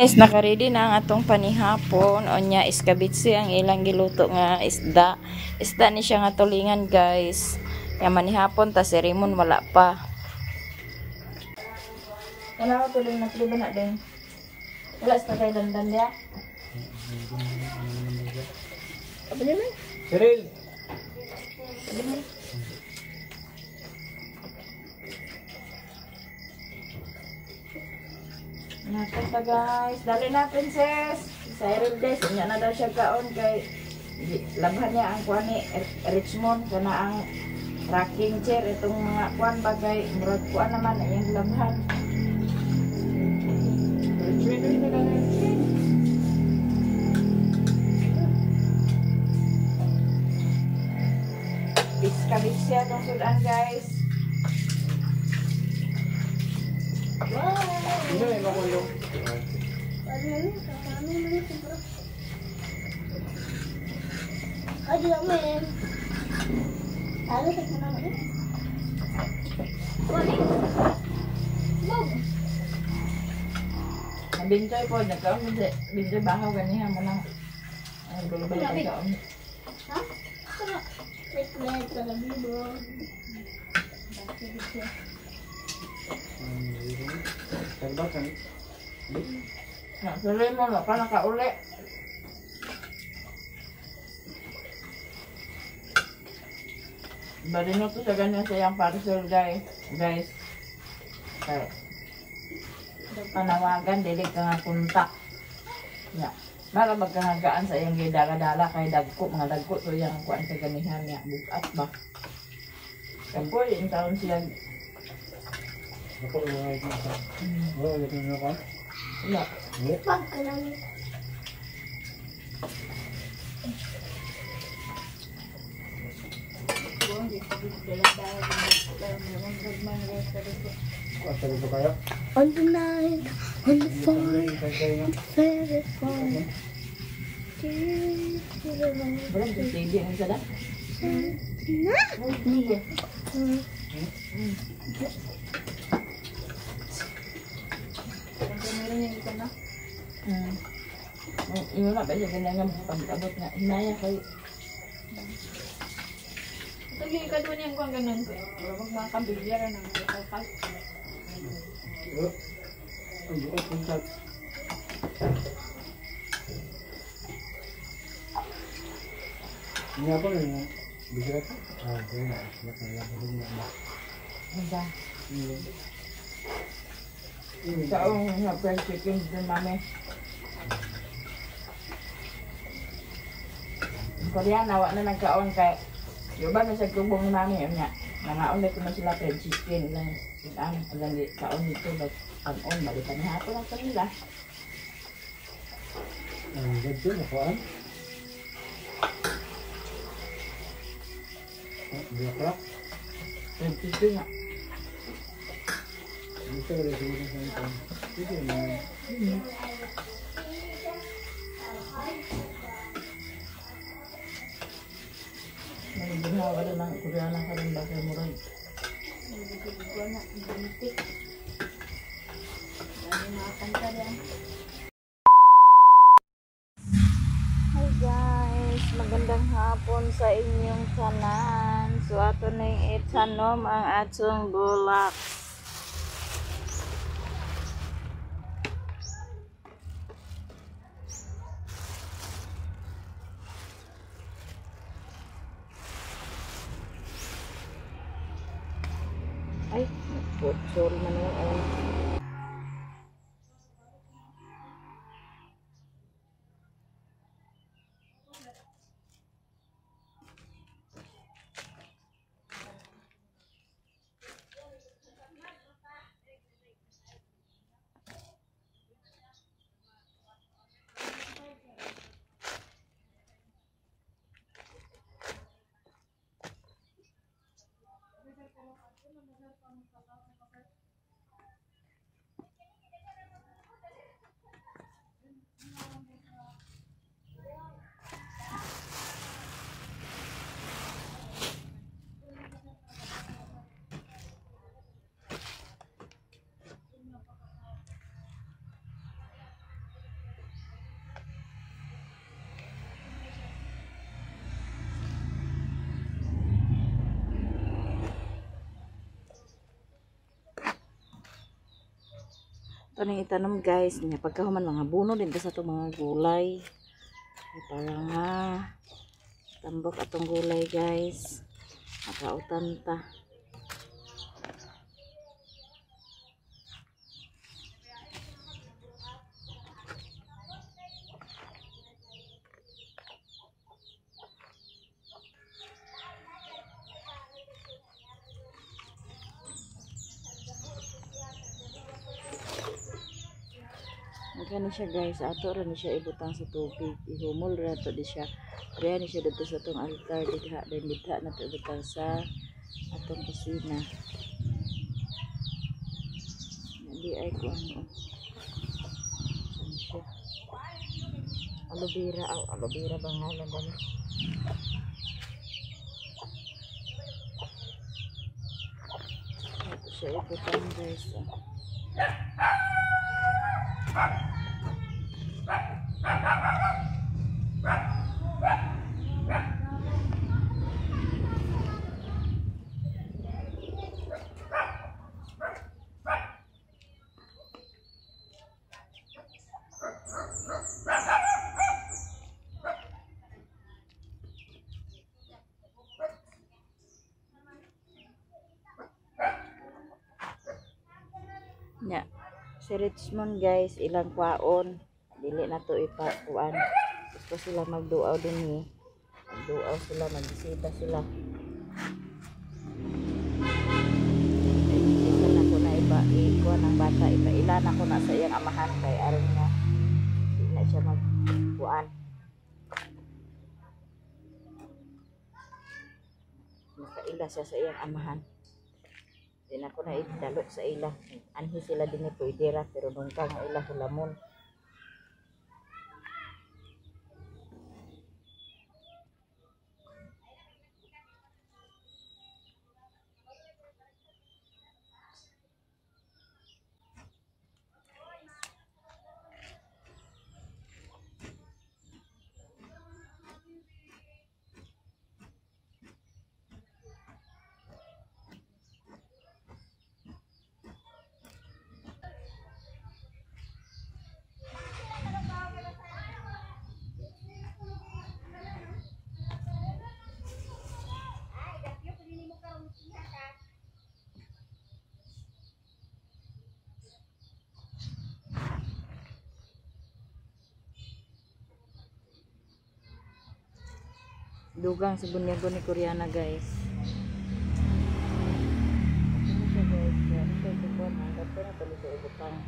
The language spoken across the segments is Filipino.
Guys, naka-ready na ang atong panihapon. O nya iskabitsi ang ilang giluto nga isda. Isda ni siya nga tulingan, guys. Yang manihapon ta si Raymond wala pa. Wala ko tuling na tuloy na din. Wala sa kay dandan dia. Apa dia ni? Cyril. Nakita guys, dali na princess. Sa Erildes, niya na daw siya kaon kay labhan niya ang kuan ni Richmond kana ang rocking chair itong mga kuan bagay murag kuan naman yung labhan. Biskabit siya itong sudan guys. Ini memang makulo. Bintoy po, nagkaon bintoy bahaw ganihan mo lang. Ay, balik kaon. Ha? Wait, Tembakan. Nah, tuloy mo na pa nakauli. Bali no to sa ganyan sa yung parcel guys. Kaya, panawagan, dili ka nga kontak. Ya. Para magkahagaan sa iyang gidala-dala kay mga dagko so yung kuan sa ganihan niya bukas ba. Kampo yung taon siya. Ako mga ito. Oh, ito na ako. Wala. Asa dito kayo? on the night, on the phone, very phone. Wala sa TV ang sada. Yung na ba siya ganyan nga pag-abot nga hinaya kay ito yung ikadwa niyang kung ganun ko wag mga kabilyara ng kapal Ang buong kontak. Ini apa nih? Bisa apa? Ah, saya nggak. handa Ini. saong nga fried chicken din mami Koreana wa na nagkaon kay yung ba na sa tubong ni mami yun nga nangaon na ko na sila fried chicken lang lang kaon dito on balikan ni hapon ang kanila Ang ganito na kuan. Berapa? fried chicken nga Bisa ada dulu sa ito. Sige na. Nagiginawa ka ng Koreana ka rin ba kay Murag Hi guys, magandang hapon sa inyong tanan. So ato na yung itanom ang atong bulak. Ay, sorry Manuel. Ito na itanom guys. Pagkahuman mga buno din sa itong mga gulay. Para nga tambok atong gulay guys. Makautan ta. Magkano siya guys, ato rin siya ibutang sa tubig, ihumol rin ato di siya, kaya ni siya dito sa itong altar, didha na ito ibutang sa atong kusina. Hindi ay ko ano, ano siya, aloe vera bang ngalan ba niya? Ito siya ibutang guys. Nya, si Richmond guys, ilang kwaon, dili na to ipakuan. Gusto sila magduaw din eh. Magduaw sila, magbisita sila. Isa na ko na ikuan ng bata, ipailan ako na sa iyang amahan kay aron nga hindi na siya magkuan. Nakaila siya sa iyang amahan. Di na ko na idalot sa ila. Anhi sila din ito idira pero nung kang ila hulamon. Dugang sa bunyago ni Koreana guys. Ano siya guys? Ano siya ito? Hanggat ko na tuloy sa ibutang.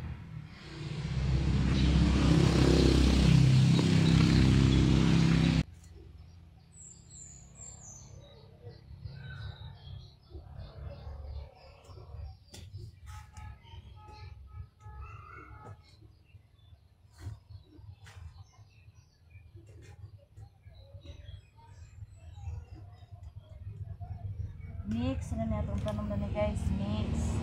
Mix na na itong tanong na guys, mix.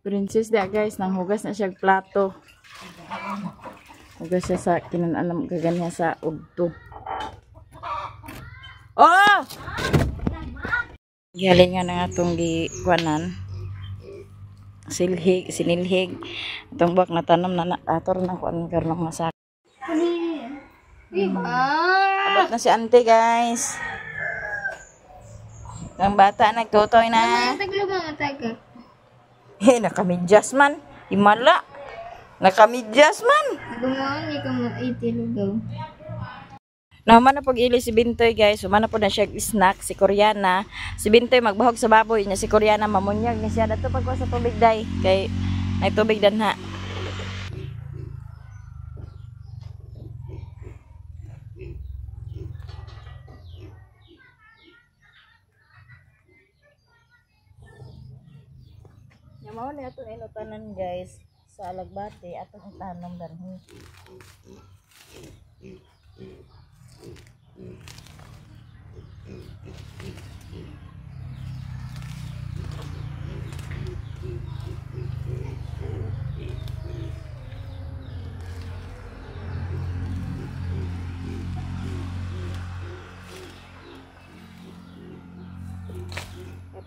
Princess dia guys, nang hugas na siya og plato. Hugas siya sa kinananam gaganya sa ugto. Oh! Gihalingan na nga itong gikuanan. Sinilhig. Itong buwak na tanom na ator na kuan karong masak. Abot na si auntie guys. Ang bata nagtutoy na. Nakamidyas man. Imala. Nakamidyas man. Gumawa ni ka mo itilugaw. Naman na pag-ili si Bintoy guys, humana po na siya snack, si Koreana. Si Bintoy magbahog sa baboy niya, si Koreana mamunyag niya siya. Dato pagkuha sa tubig day, kay may tubig dan ha. Yamaw na ito inutanan guys, sa Alagbati, atong itanom danhi.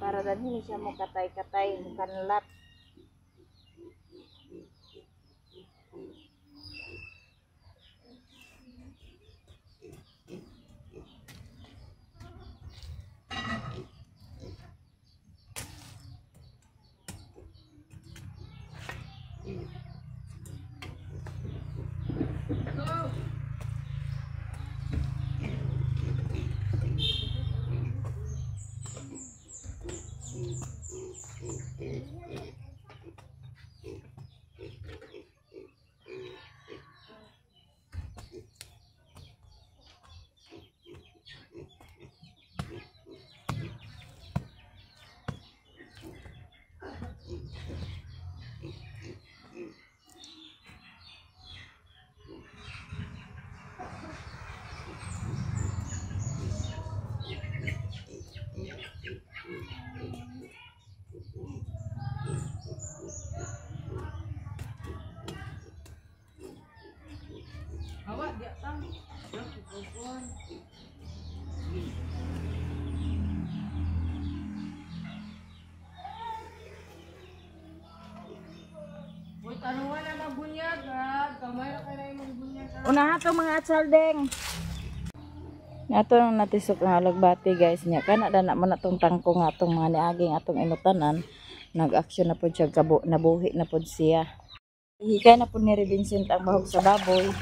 Para dan hindi siya mo katay-katay, mukanlat. Una to mga atsaldeng. Nato nang natisok ang Alagbati guys nya kana na mo na tong tangko nga atong mga niaging atong inutanan. Nag-action na pud siya nabuhi na pud siya. Hikay na pud ni Vincent ang bahog sa baboy.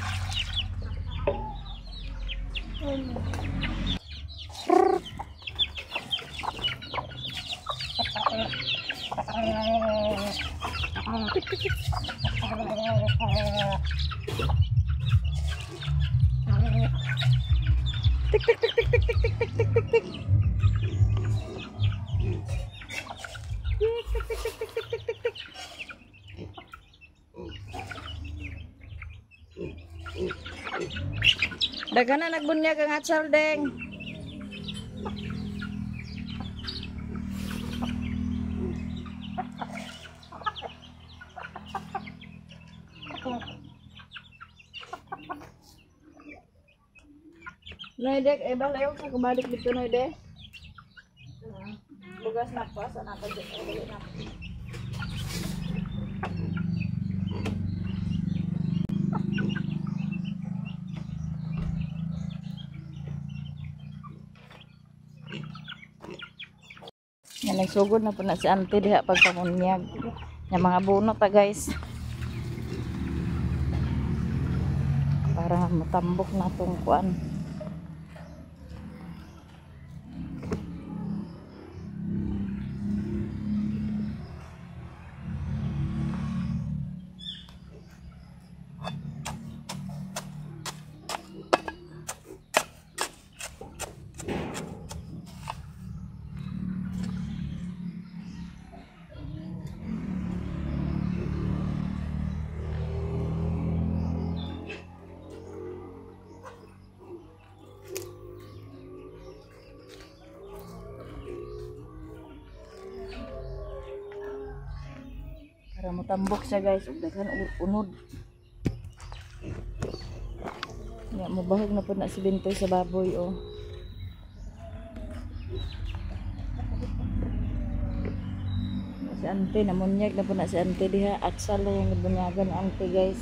Tik tik tik tik tik tik tik tik tik tik tik. Tik tik tik tik tik tik tik tik. Dagan na nagbunyag ang atsaldeng. Noydek, balayo ka kabalik dito noyde. Bugas na po, sana ka dyan. Yan, nagsugod na po na si auntie diha pagpamunyag. Yan mga bunot ta guys. Para matambok na itong kuan. Para motambok siya guys, ug daghan unod. Ya mabahog na pud na si Bintoy sa baboy oh. Si ante namunyag na pud na si ante diha, aksal lang yung bunyagan ng ante guys.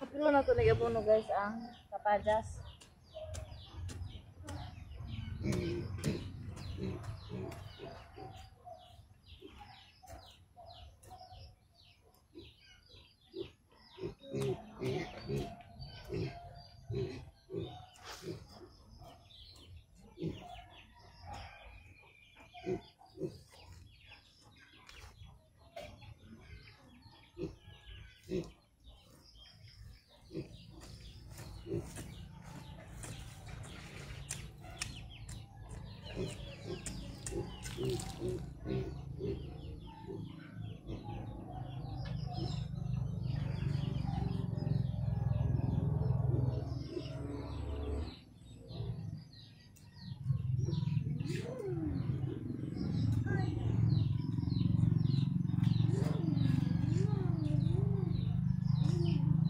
Kapilo na ito nagabuno guys ang kapajas.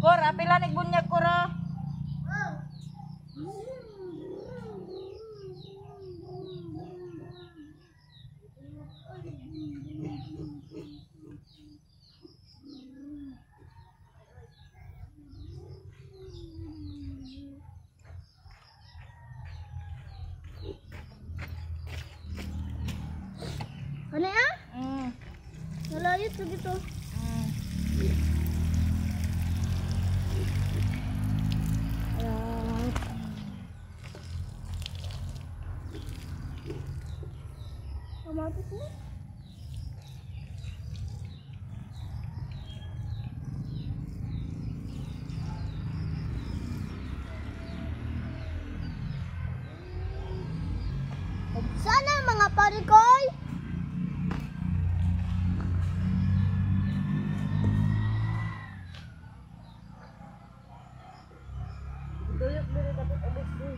Kor, apila nagbunyag ko ra. Ano ya? Malayo to dito. Kamatis mo? Sana mga parikoy! dari dapat abis dulu.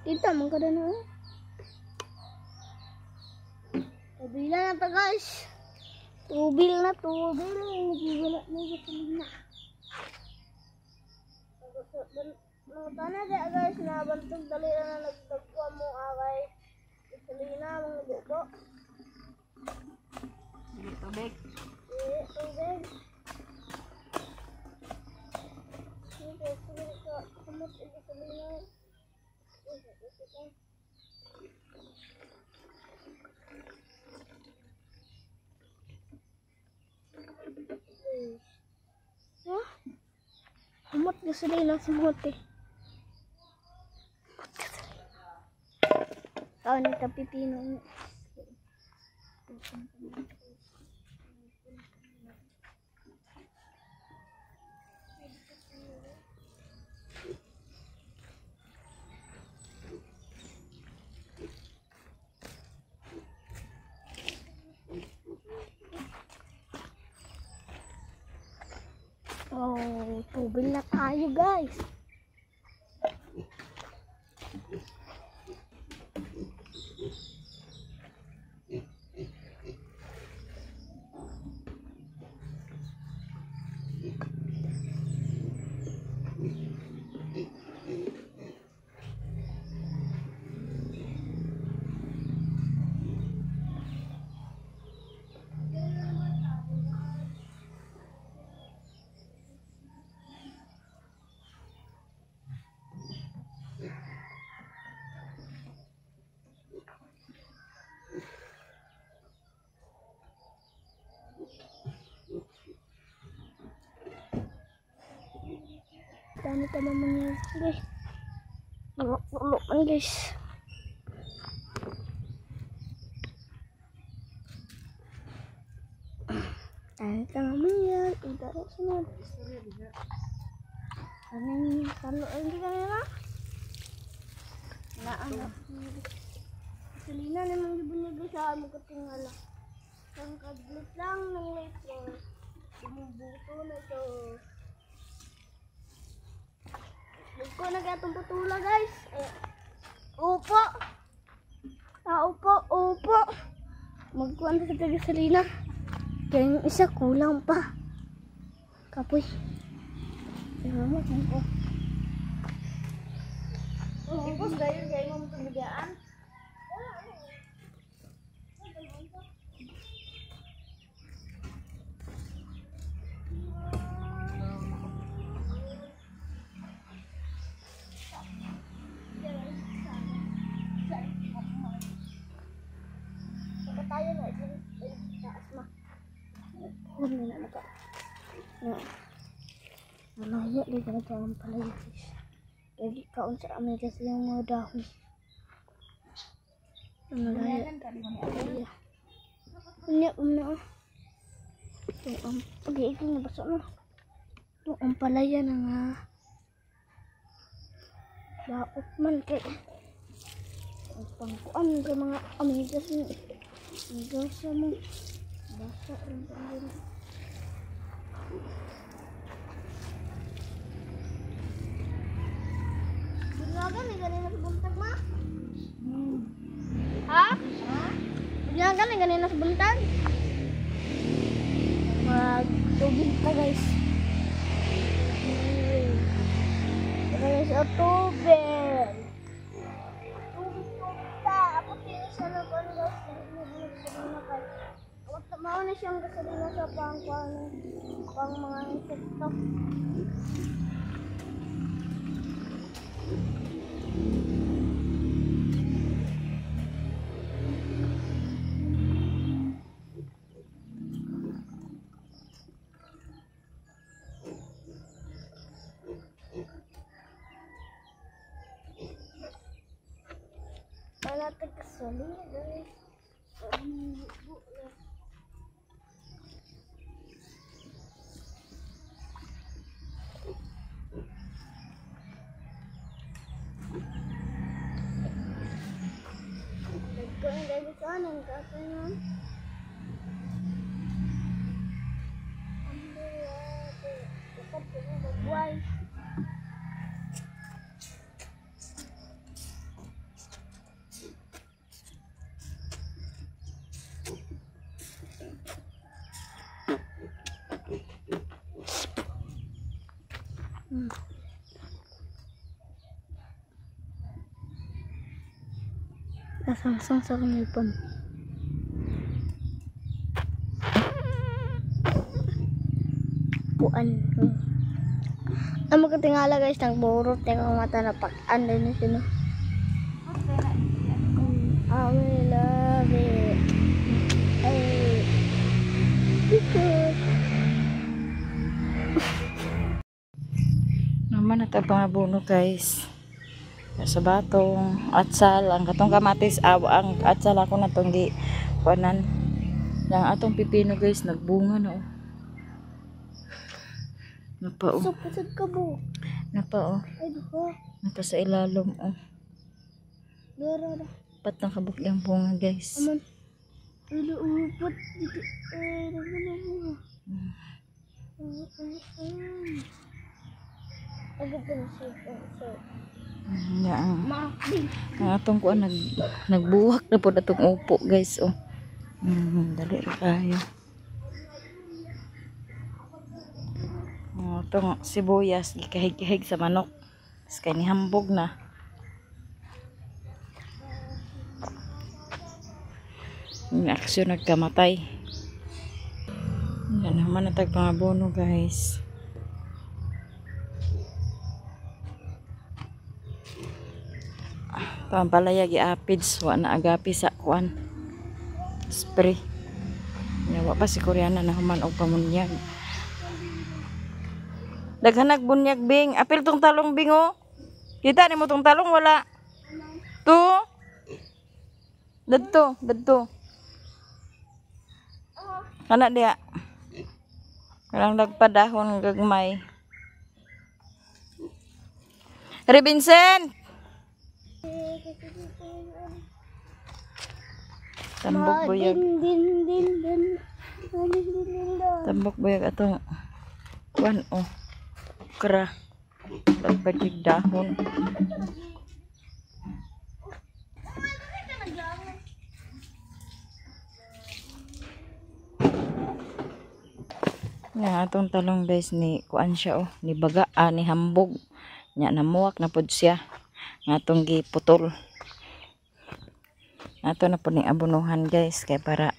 Kita mengkada na. Tubil na to guys. Tubil na tubil. Wala na gasolina. Tana dia guys na bantog dali na nagtagwa mo akay gasolina mga bubo. Tubig. Tubig. Ito ka kamot gasolina. Kamot gasolina sa mote. Oh, nagkapipino. Oh, tubil na tayo guys. Dami ka naman yan guys. Nalok man guys. Dami ka naman yan. Udara sunod. Anong talo lagi kanina? Naanak. Salina naman gibunyag sa mo katingala. Ang kadlit lang ng litro. Bumubuto na ito. Ko nagatong putula guys. Upo. Upo. Magkuhan sa gasolina. Kaya yung isa kulang pa. Kapoy. Tingnan mo ko. Ipos gayon mo tumigaan. Tayo na ito. Taas ma. Hindi na naka. Namaya di ka ito ang palay guys. Kaya kaon sa amin kasi yung mga dahon. Malaya. Unya. Ito nabasa na. Ito ang palaya na nga. Daot man kay. Ang pangkuan sa mga amigas ni. Amigas mo. Basa rin pangkuan. Bunyagan ni ganina sa buntag ma? Ha? Bunyagan ni ganina sa buntag? Magtubig pa guys. Guys, tubig. Ako tinis na ko guys. Mao na siyang gasolina sa pang mga insekto. Wala tayong gasolina guys. Kanan katanya. Sangsang sa kanilpan. Puan. Ang magkatingala guys, nagburot yung mata na pag-an din siya, no? I will love it. Ay. Because. Naman na tayo pangabuno guys. Sa batong atsal, ang katong kamatis, ang atsal ako na itong di kuanan. Yang atong pipino guys, nagbunga na oh. Napa oh. Pusod ka po. Napa oh. Ay, duha. Napa sa ilalom oh. Dara. Patang kabuklang bunga guys. Aman. Wala upot. Dito. Nagana mo. Agad ka na siya. Yang Makakbing. ang atong kuan nagbuwak na po atong upo guys oh. Dali ra kayo. Itong sibuyas gikahig-kahig sa manok. Kaya nihambog na. Yung aksyon nagkamatay. Yan naman na tagpangabono guys. Pampalaya gi-apids. Wa na agapi sa kuan. Spray. Yawa pa si Koreana na human og pamunyag. Daghanag bunyag bing. Apil tong talong bing oh. Kita ni mo tong talong wala. Tu. Dadto. Kana dia. Kalang nagpadahon gagmay. Re Vincent. Tambok buyag. Din. Tambok buyag atong kuan oh. Kra. Pagpagig dahon. Nga atong talong guys ni kuan siya oh, ni baga ni hambog. Nya namuwak na pud siya. Nga atong giputol. Ato na po ni abunuhan guys kay para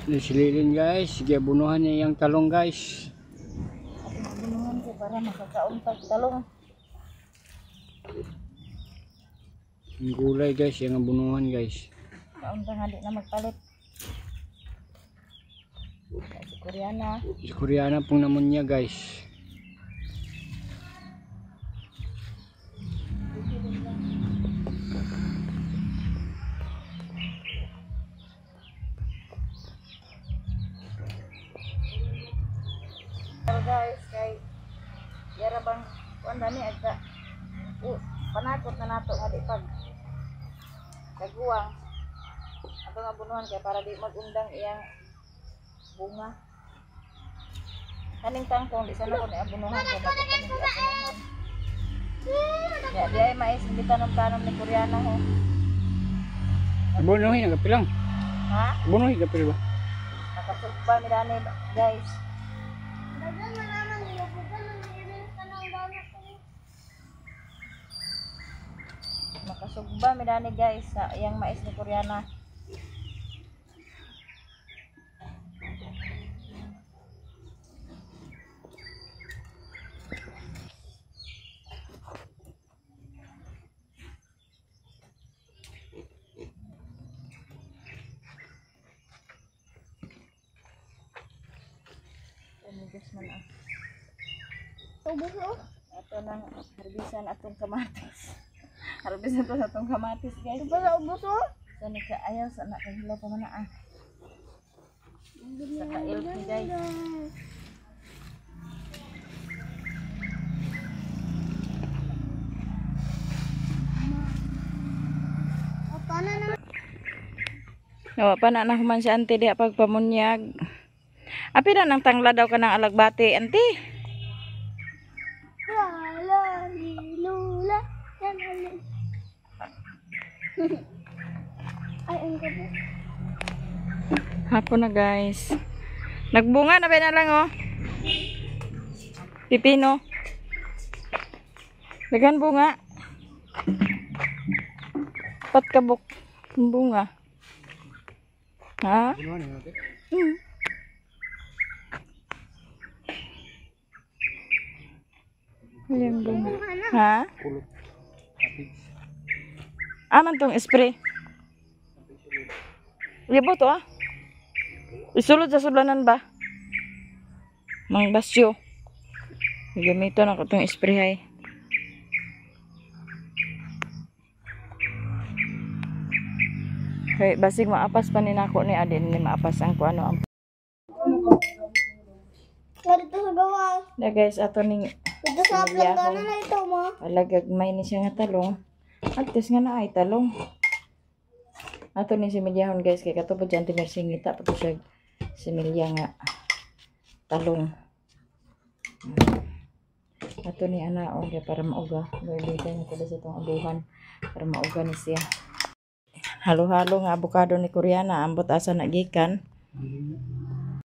Nasililin guys, sige abunuhan niya yung talong guys. abunuhan ko para makakaon pag talong. Yung gulay guys, yung abunuhan guys. Kaon pa nga di na magpalit. Si Koreana. Si Koreana pong naman niya guys. Pero guys, kay yara bang kuan dani agka panakot na nato nga di pag kaguwang ato nga bunuhan kay para di magundang iyang bunga. Kaning tangkong di sana ko ni abunuhan kay bago kami di abunuhan. Ya di ay mais hindi tanom-tanom ni Koreana ho. Abunuhin, nagapilang. Ha? Abunuhin, nagapil ba? Nakasugba mi dani guys. Dagan na naman nilabugan ng irin ka ng ganat ko. Makasugba mi dani guys sa iyang mais ni Koreana. Amigas man ah. Ubos oh. Ato nang harbisan atong kamatis. Harbisan to sa atong kamatis guys. Diba sa ubos oh? Sa ni kaayaw sa nakahilaw pa man ah. Sa ka-LP guys. Paano naman? Nawa pa na nahuman si auntie diha pagpamunyag. Api na nang tangla daw ka ng alagbati, auntie. Lala, lula, lala. Ay, ang gabi. Hapon na guys. Nagbunga na ba na lang oh. Pipino. Dagan bunga. Pat kabok bunga. Ha? Ginawa niyo natin. Yung bunga. Ha? Pulot. Kapit. Aman tong spray. Libo to ah. Isulod sa sulanan ba? Mang basyo. Gamiton ako tong spray hay. Hey, basig maapas pa ni nako ni adin ni maapas ang kuano ang. Dito sa gawas. Na guys, ato ning Dito sa planggana na ito mo. alagagmay ni siya nga talong. At tis nga na ay talong. Ato ni similyahon guys kay kato po dyan timirsingita pa to siya similya nga talong. Ato ni anaon kay para mauga. Bibigay ko sa itong abuhan para mauga ni siya. Halo-halo nga avocado ni Koreana ambot asa na gikan.